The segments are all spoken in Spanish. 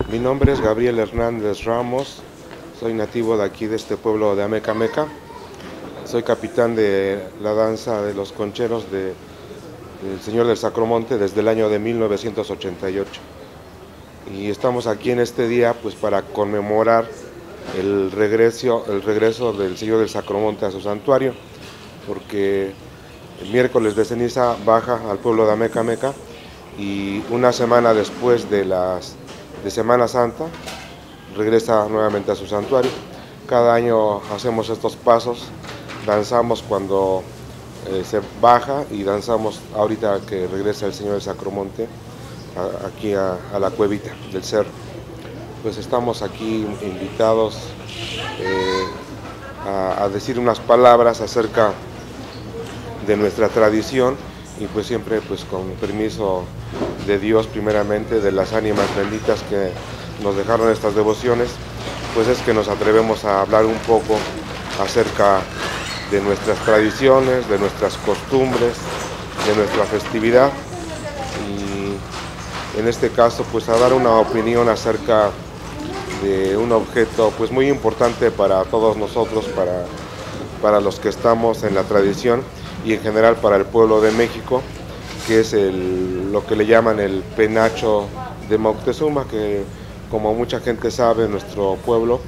Mi nombre es Gabriel Hernández Ramos, soy nativo de aquí, de este pueblo de Amecameca. Soy capitán de la danza de los concheros del Señor del Sacromonte desde el año de 1988. Y estamos aquí en este día pues para conmemorar el regreso del Señor del Sacromonte a su santuario, porque el miércoles de ceniza baja al pueblo de Amecameca y una semana después de Semana Santa regresa nuevamente a su santuario. Cada año hacemos estos pasos, danzamos cuando se baja y danzamos ahorita que regresa el Señor del Sacromonte aquí a la cuevita del cerro. Pues estamos aquí invitados a decir unas palabras acerca de nuestra tradición y pues siempre pues con permiso de Dios primeramente, de las ánimas benditas que nos dejaron estas devociones, pues es que nos atrevemos a hablar un poco acerca de nuestras tradiciones, de nuestras costumbres, de nuestra festividad y en este caso pues a dar una opinión acerca de un objeto pues muy importante para todos nosotros, para los que estamos en la tradición y en general para el pueblo de México, que es lo que le llaman el penacho de Moctezuma, que como mucha gente sabe, nuestro pueblo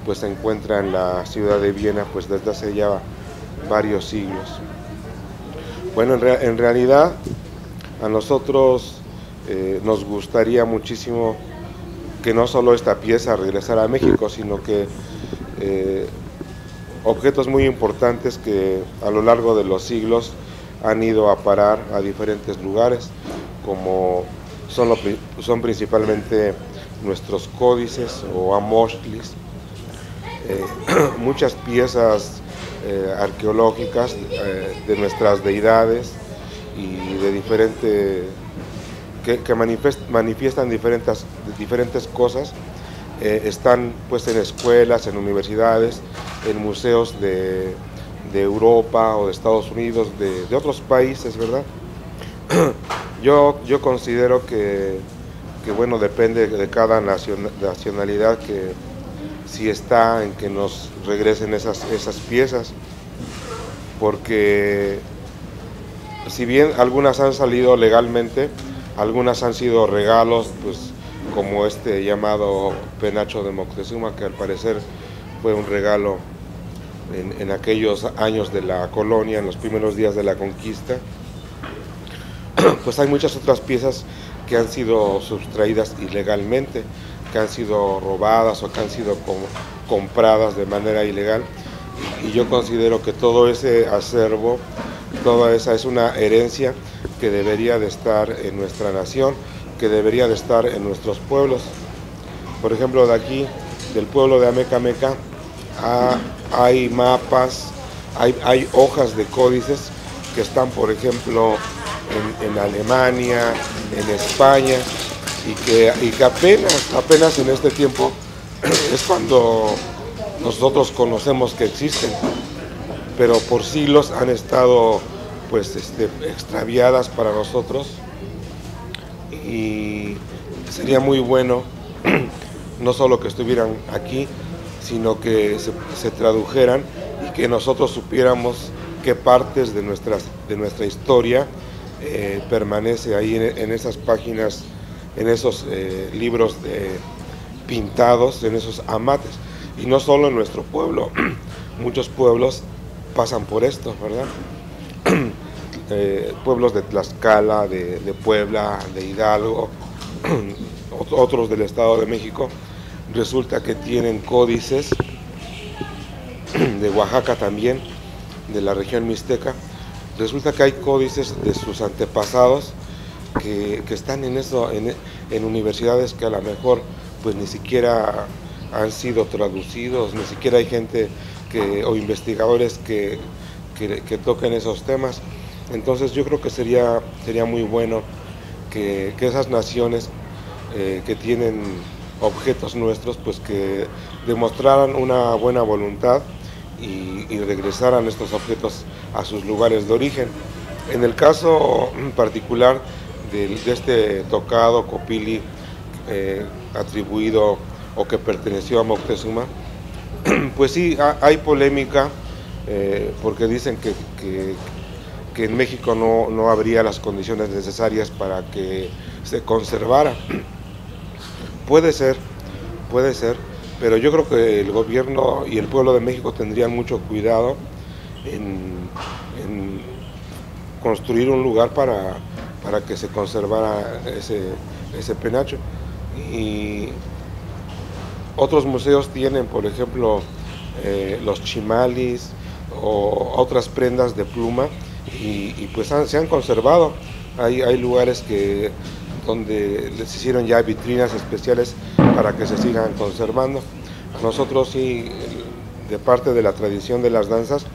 pues se encuentra en la ciudad de Viena pues desde hace ya varios siglos. Bueno, en realidad a nosotros nos gustaría muchísimo que no solo esta pieza regresara a México, sino que objetos muy importantes que a lo largo de los siglos han ido a parar a diferentes lugares, como son principalmente nuestros códices o amochtlis, muchas piezas arqueológicas de nuestras deidades y de que manifiestan diferentes cosas. Están pues en escuelas, en universidades, en museos de Europa o de Estados Unidos, de otros países, ¿verdad? Yo considero que bueno, depende de cada nacionalidad que si está en que nos regresen esas piezas, porque si bien algunas han salido legalmente, algunas han sido regalos, pues como este llamado penacho de Moctezuma, que al parecer fue un regalo en aquellos años de la colonia, en los primeros días de la conquista. Pues hay muchas otras piezas que han sido sustraídas ilegalmente, que han sido robadas o que han sido compradas de manera ilegal. Y yo considero que todo ese acervo, toda esa es una herencia que debería de estar en nuestra nación, que debería de estar en nuestros pueblos. Por ejemplo, de aquí, del pueblo de Amecameca, hay mapas, hay hojas de códices que están, por ejemplo, en Alemania, en España, y que apenas en este tiempo es cuando nosotros conocemos que existen, pero por siglos han estado pues extraviadas para nosotros, y sería muy bueno no solo que estuvieran aquí, sino que se tradujeran y que nosotros supiéramos qué partes de nuestra historia permanece ahí en esas páginas, en esos libros pintados, en esos amates. Y no solo en nuestro pueblo, muchos pueblos pasan por esto, ¿verdad? Pueblos de Tlaxcala, de Puebla, de Hidalgo, otros del Estado de México, resulta que tienen códices, de Oaxaca también, de la región mixteca. Resulta que hay códices de sus antepasados que están en universidades que a lo mejor pues ni siquiera han sido traducidos, ni siquiera hay gente o investigadores que toquen esos temas. Entonces yo creo que sería muy bueno que esas naciones que tienen objetos nuestros, pues que demostraran una buena voluntad y regresaran estos objetos a sus lugares de origen. En el caso particular de este tocado copili atribuido o que perteneció a Moctezuma. Pues sí, hay polémica, porque dicen que en México no habría las condiciones necesarias para que se conservara. Puede ser, pero yo creo que el gobierno y el pueblo de México tendrían mucho cuidado en construir un lugar para que se conservara ese penacho. Y otros museos tienen, por ejemplo, los chimalis o otras prendas de pluma y pues se han conservado. Hay lugares donde les hicieron ya vitrinas especiales para que se sigan conservando. A nosotros sí, de parte de la tradición de las danzas,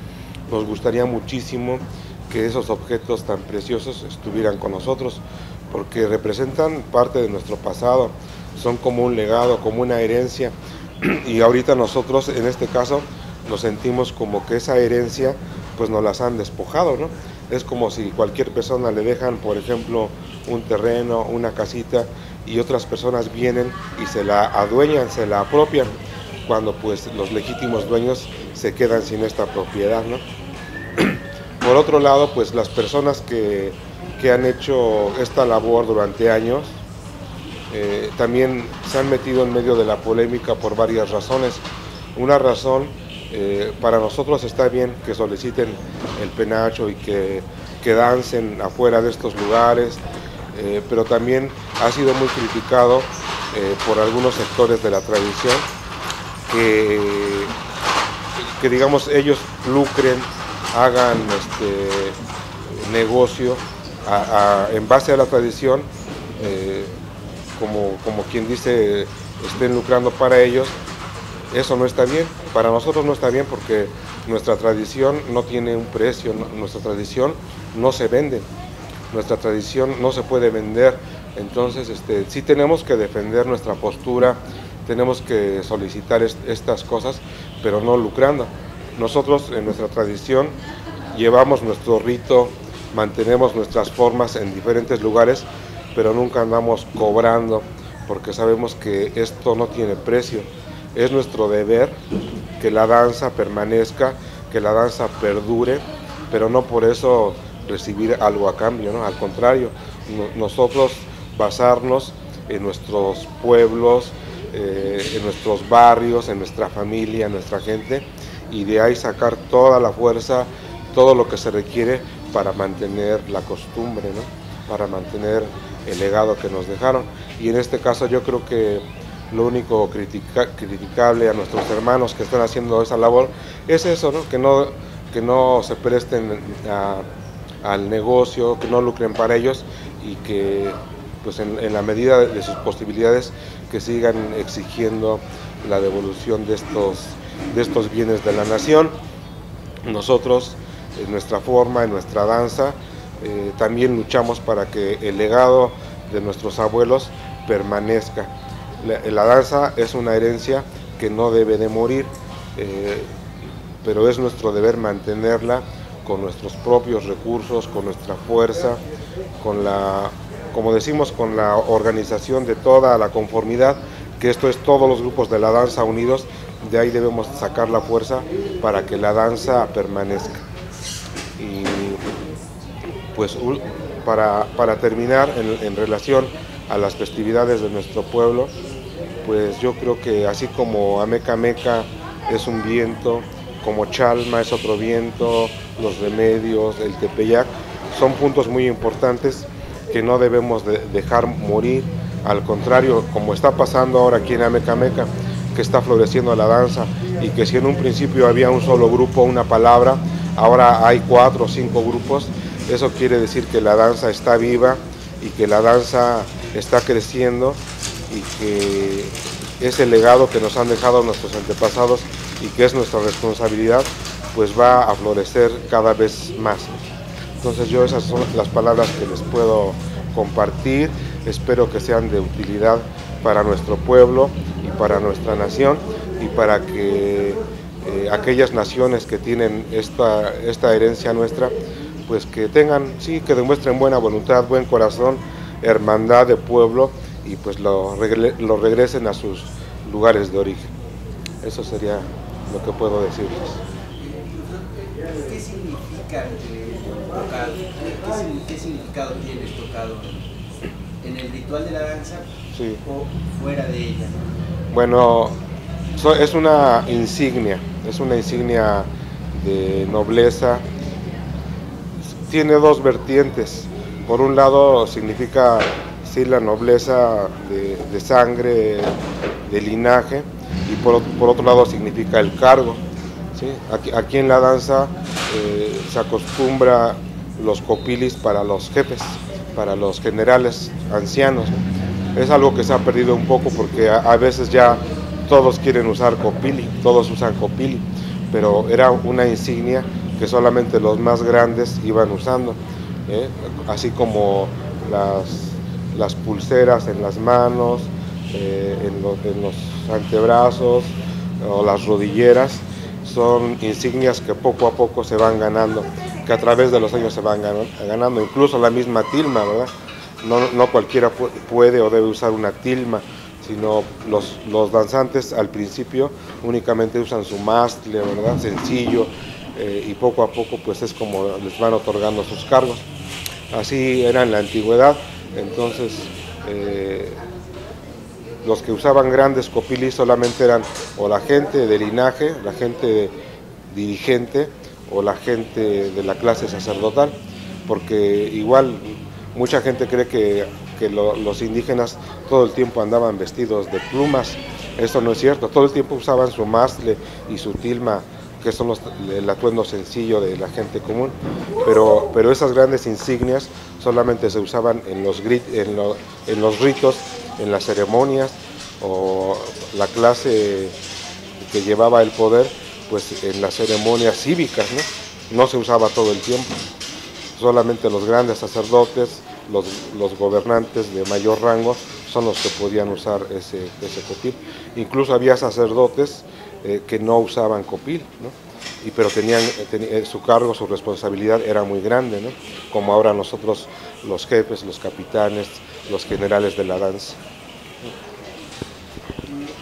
nos gustaría muchísimo que esos objetos tan preciosos estuvieran con nosotros, porque representan parte de nuestro pasado, son como un legado, como una herencia, y ahorita nosotros en este caso nos sentimos como que esa herencia pues nos las han despojado, ¿no? Es como si cualquier persona le dejan, por ejemplo, un terreno, una casita, y otras personas vienen y se la adueñan, se la apropian, cuando pues los legítimos dueños se quedan sin esta propiedad, ¿no? Por otro lado, pues las personas que han hecho esta labor durante años, también se han metido en medio de la polémica por varias razones. Una razón, para nosotros está bien que soliciten el penacho y que dancen afuera de estos lugares, pero también ha sido muy criticado por algunos sectores de la tradición que digamos ellos lucren, hagan negocio en base a la tradición, como quien dice, estén lucrando para ellos. Eso no está bien, para nosotros no está bien, porque nuestra tradición no tiene un precio, nuestra tradición no se vende, nuestra tradición no se puede vender. Entonces sí tenemos que defender nuestra postura, tenemos que solicitar estas cosas, pero no lucrando. Nosotros en nuestra tradición llevamos nuestro rito, mantenemos nuestras formas en diferentes lugares, pero nunca andamos cobrando, porque sabemos que esto no tiene precio. Es nuestro deber que la danza permanezca, que la danza perdure, pero no por eso recibir algo a cambio, ¿no? Al contrario, nosotros basarnos en nuestros pueblos, en nuestros barrios, en nuestra familia, en nuestra gente, y de ahí sacar toda la fuerza, todo lo que se requiere para mantener la costumbre, ¿no? Para mantener el legado que nos dejaron. Y en este caso yo creo que lo único criticable a nuestros hermanos que están haciendo esa labor es eso, ¿no? Que no se presten al negocio, que no lucren para ellos, y que pues en la medida de sus posibilidades que sigan exigiendo la devolución de estos bienes de la nación. Nosotros, en nuestra forma, en nuestra danza, también luchamos para que el legado de nuestros abuelos permanezca. La danza es una herencia que no debe de morir, pero es nuestro deber mantenerla con nuestros propios recursos, con nuestra fuerza, como decimos, con la organización de toda la conformidad, que esto es todos los grupos de la danza unidos. De ahí debemos sacar la fuerza para que la danza permanezca. Y pues para terminar, en relación a las festividades de nuestro pueblo, pues yo creo que así como Ameca Meca es un viento, como Chalma es otro viento, los Remedios, el Tepeyac, son puntos muy importantes que no debemos dejar morir. Al contrario, como está pasando ahora aquí en Ameca Meca, que está floreciendo la danza, y que si en un principio había un solo grupo, una palabra, ahora hay 4 o 5 grupos. Eso quiere decir que la danza está viva y que la danza está creciendo, y que ese legado que nos han dejado nuestros antepasados y que es nuestra responsabilidad, pues va a florecer cada vez más. Entonces esas son las palabras que les puedo compartir. Espero que sean de utilidad para nuestro pueblo y para nuestra nación, y para que aquellas naciones que tienen esta herencia nuestra, pues que demuestren buena voluntad, buen corazón, hermandad de pueblo, y pues lo regresen a sus lugares de origen. Eso sería lo que puedo decirles. ¿Qué significa tocado? ¿Qué significado tiene el tocado en el ritual de la danza, sí, o fuera de ella? Bueno, es una insignia de nobleza. Tiene dos vertientes. Por un lado significa sí la nobleza de sangre, de linaje, y por otro lado significa el cargo. ¿Sí? Aquí en la danza se acostumbra los copilis para los jefes, para los generales ancianos, ¿no? Es algo que se ha perdido un poco porque a veces ya todos quieren usar copili, todos usan copili, pero era una insignia que solamente los más grandes iban usando, así como las pulseras en las manos, en los antebrazos o las rodilleras. Son insignias que poco a poco se van ganando, que a través de los años se van ganando, incluso la misma tilma, ¿verdad? No cualquiera puede o debe usar una tilma, sino los danzantes al principio únicamente usan su mastle, ¿verdad? Sencillo, y poco a poco pues es como les van otorgando sus cargos. Así era en la antigüedad. Entonces los que usaban grandes copilis solamente eran o la gente de linaje, la gente dirigente o la gente de la clase sacerdotal, porque igual mucha gente cree que los indígenas todo el tiempo andaban vestidos de plumas. Eso no es cierto, todo el tiempo usaban su mastle y su tilma, que son el atuendo sencillo de la gente común, pero esas grandes insignias solamente se usaban en los ritos, en las ceremonias, o la clase que llevaba el poder, pues en las ceremonias cívicas, ¿no? No se usaba todo el tiempo, solamente los grandes sacerdotes, los gobernantes de mayor rango son los que podían usar ese copil. Incluso había sacerdotes que no usaban copil, ¿no? Pero tenían su cargo, su responsabilidad era muy grande, ¿no? Como ahora nosotros, los jefes, los capitanes, los generales de la danza.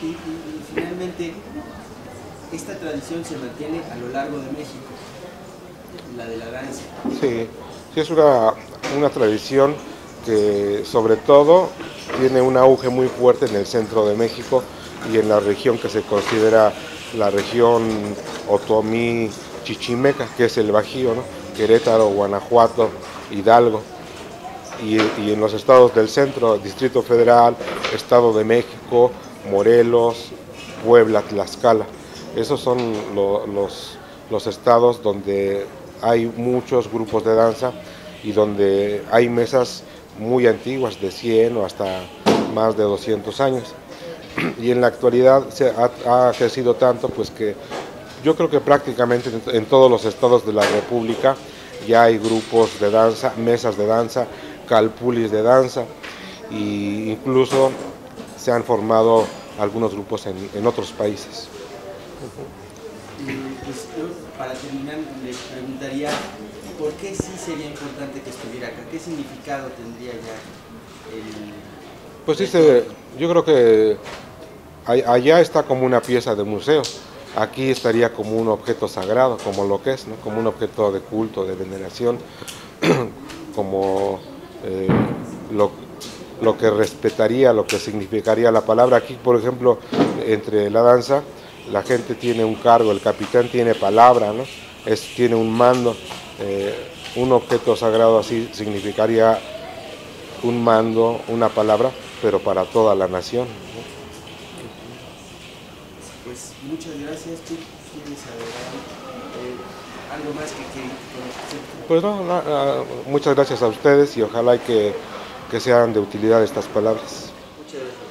Y finalmente, esta tradición se mantiene a lo largo de México, la de la danza. Sí, es una tradición que sobre todo tiene un auge muy fuerte en el centro de México y en la región que se considera la región otomí chichimeca, que es el Bajío, ¿no? Querétaro, Guanajuato, Hidalgo, y en los estados del centro, Distrito Federal, Estado de México, Morelos, Puebla, Tlaxcala. Esos son los estados donde hay muchos grupos de danza y donde hay mesas muy antiguas, de 100 o hasta más de 200 años. Y en la actualidad ha crecido tanto, pues que yo creo que prácticamente en todos los estados de la República ya hay grupos de danza, mesas de danza, calpulis de danza, e incluso se han formado algunos grupos en otros países. Pues yo, para terminar, le preguntaría por qué sí sería importante que estuviera acá, qué significado tendría ya el... Pues sí, yo creo que allá está como una pieza de museo, aquí estaría como un objeto sagrado, como lo que es, ¿no? Como un objeto de culto, de veneración, como lo que respetaría, lo que significaría la palabra. Aquí, por ejemplo, entre la danza, la gente tiene un cargo, el capitán tiene palabra, ¿no? Tiene un mando. Un objeto sagrado así significaría un mando, una palabra, pero para toda la nación, ¿no? Pues muchas gracias. ¿Tú quieres algo más que conocer? Pues no, muchas gracias a ustedes y ojalá que sean de utilidad estas palabras. Muchas gracias.